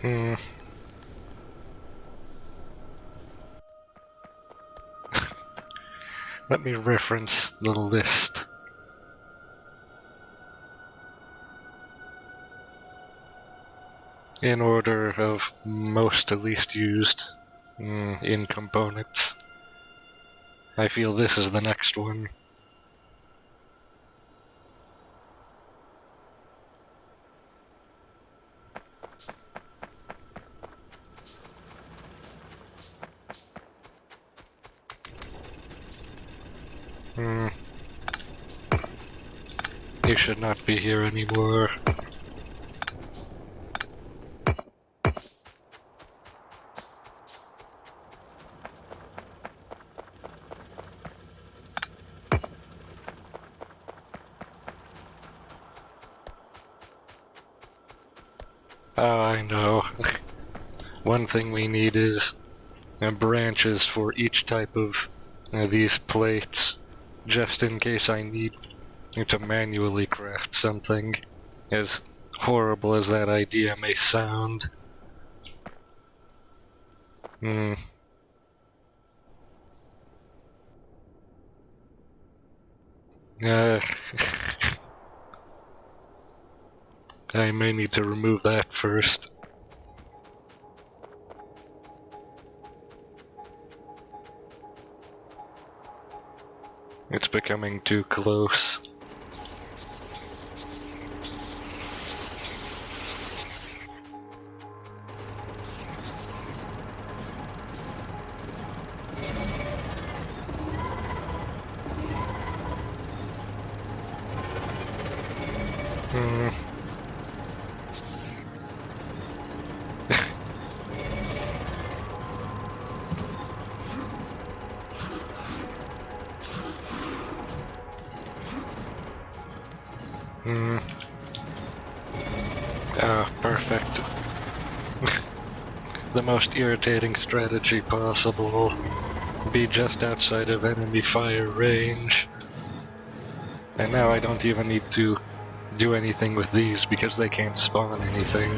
Hmm. Let me reference the list. In order of most to least used in components. I feel this is the next one. You should not be here anymore. Oh, I know. One thing we need is branches for each type of these plates, just in case I need to manually craft something, as horrible as that idea may sound. Hmm. Uh, I may need to remove that first. It's becoming too close. Hmm. Hmm. Ah, perfect. The most irritating strategy possible. Be just outside of enemy fire range. And now I don't even need to do anything with these because they can't spawn anything.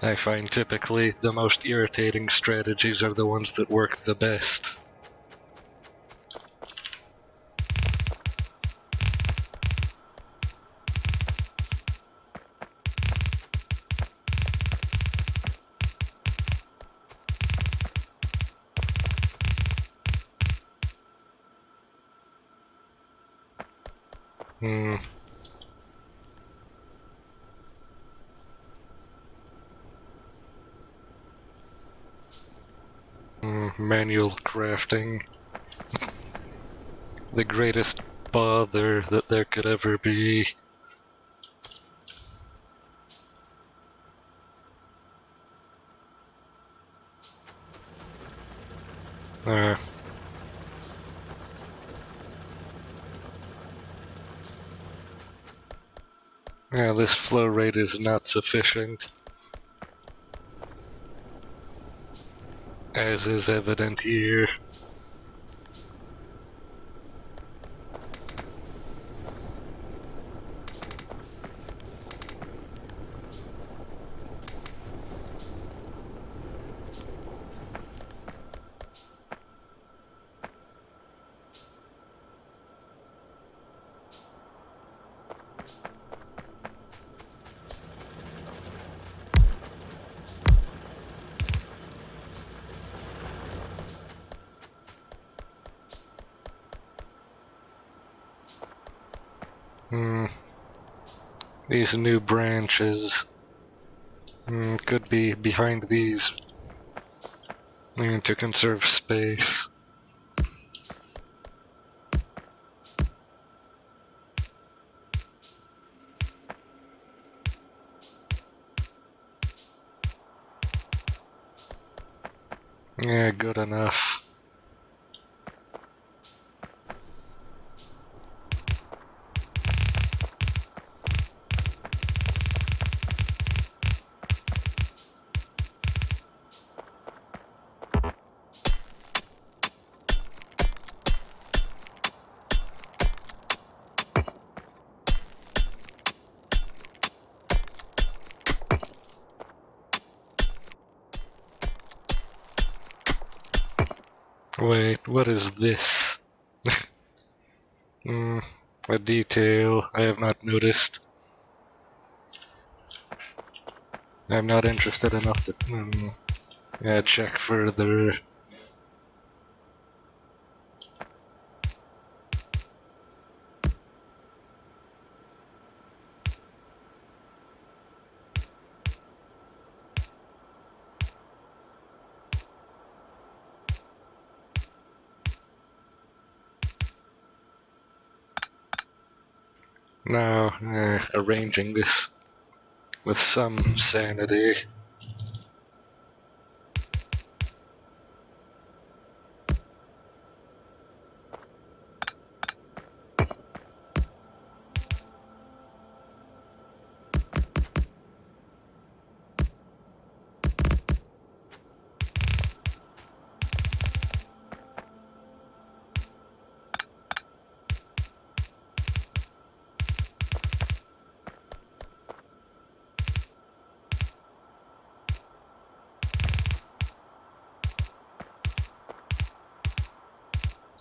I find typically the most irritating strategies are the ones that work the best. Hmm. Manual crafting. The greatest bother that there could ever be. Uh, yeah, this flow rate is not sufficient, as is evident here. These new branches could be behind these to conserve space. Yeah, good enough. Wait, what is this? A detail I have not noticed. I'm not interested enough to check further. Now, arranging this with some sanity.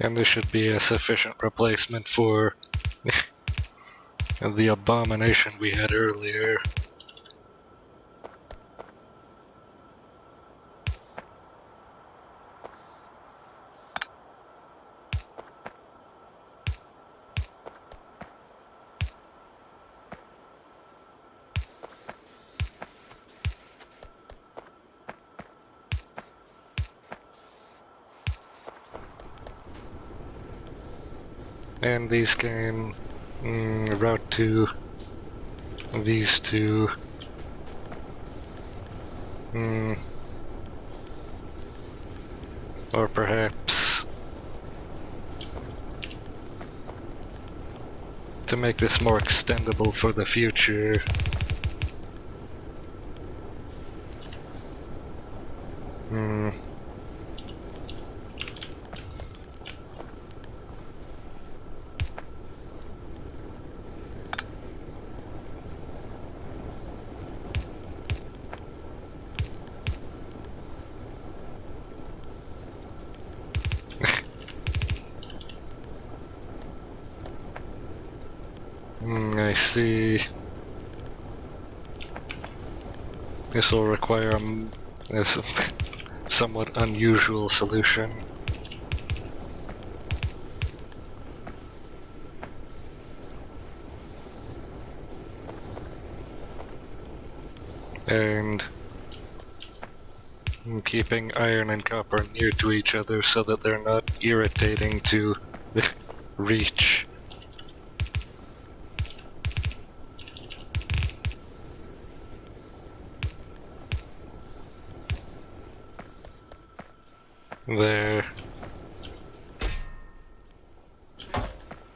And this should be a sufficient replacement for the abomination we had earlier. And these can route to these two. Or perhaps to make this more extendable for the future. I see. This will require a somewhat unusual solution. And keeping iron and copper near to each other so that they're not irritating to reach. There.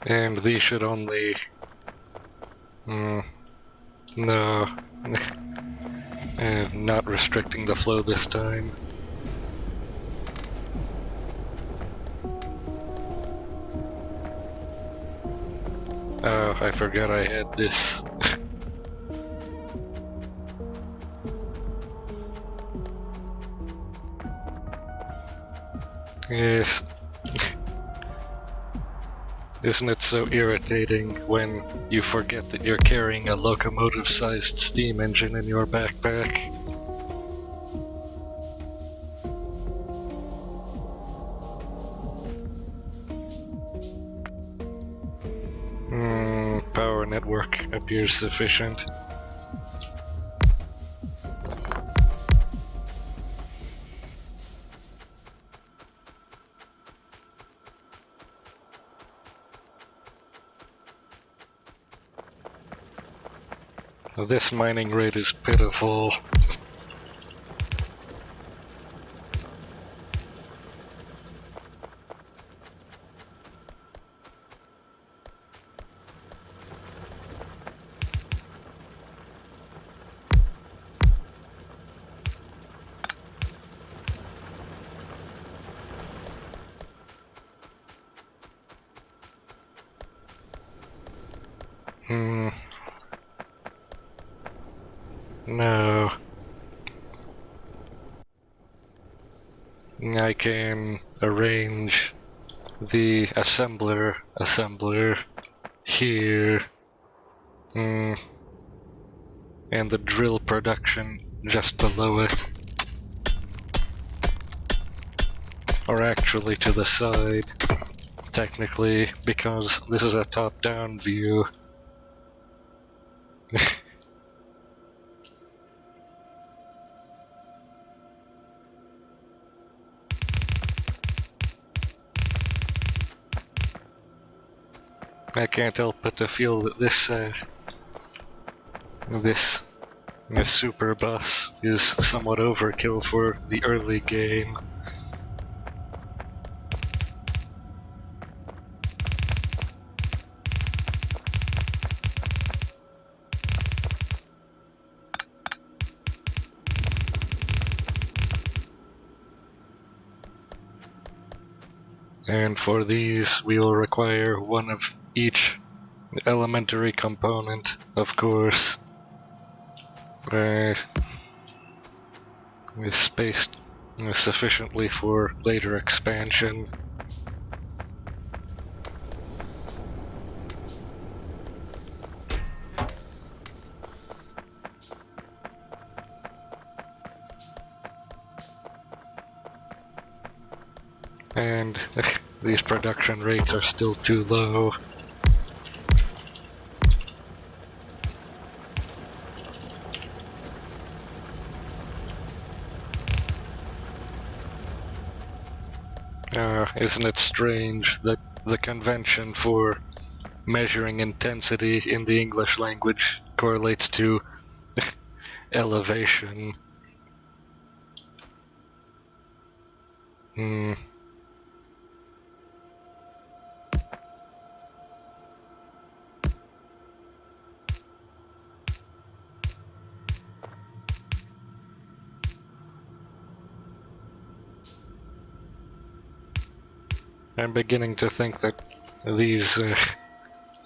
And these should only... no. Not restricting the flow this time. Oh, I forgot I had this. Yes. Isn't it so irritating when you forget that you're carrying a locomotive-sized steam engine in your backpack? Power network appears sufficient. This mining rate is pitiful. No. I can arrange the assembler here, and the drill production just below it, or actually to the side, technically, because this is a top-down view. I can't help but to feel that this super bus is somewhat overkill for the early game. And for these, we will require one of each elementary component, of course. Is spaced sufficiently for later expansion. And these production rates are still too low. Isn't it strange that the convention for measuring intensity in the English language correlates to elevation? I'm beginning to think that these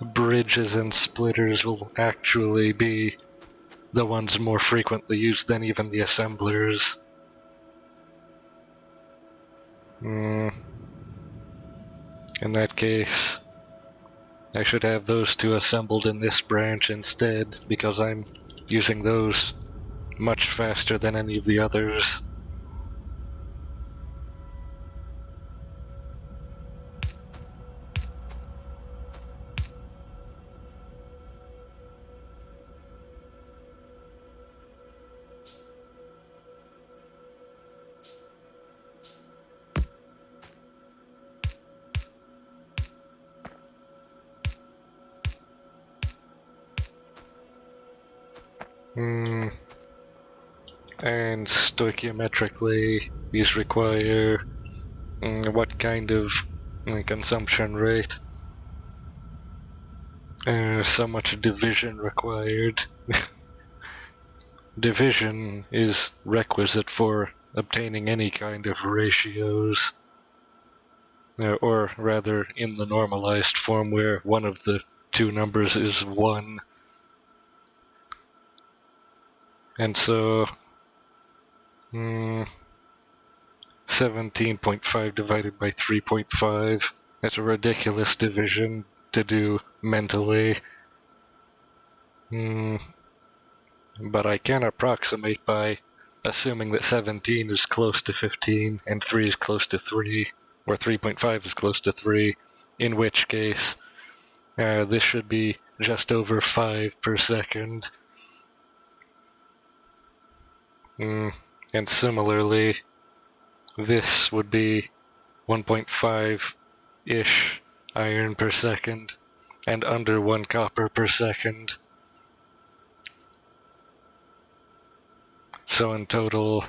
bridges and splitters will actually be the ones more frequently used than even the assemblers. In that case, I should have those two assembled in this branch instead, because I'm using those much faster than any of the others. And stoichiometrically, these require what kind of consumption rate? So much division required. Division is requisite for obtaining any kind of ratios, or rather in the normalized form where one of the two numbers is 1. And so 17.5 divided by 3.5, that's a ridiculous division to do mentally. But I can approximate by assuming that 17 is close to 15 and 3 is close to 3, or 3.5 is close to 3, in which case this should be just over 5 per second. And similarly, this would be 1.5-ish iron per second, and under 1 copper per second. So in total,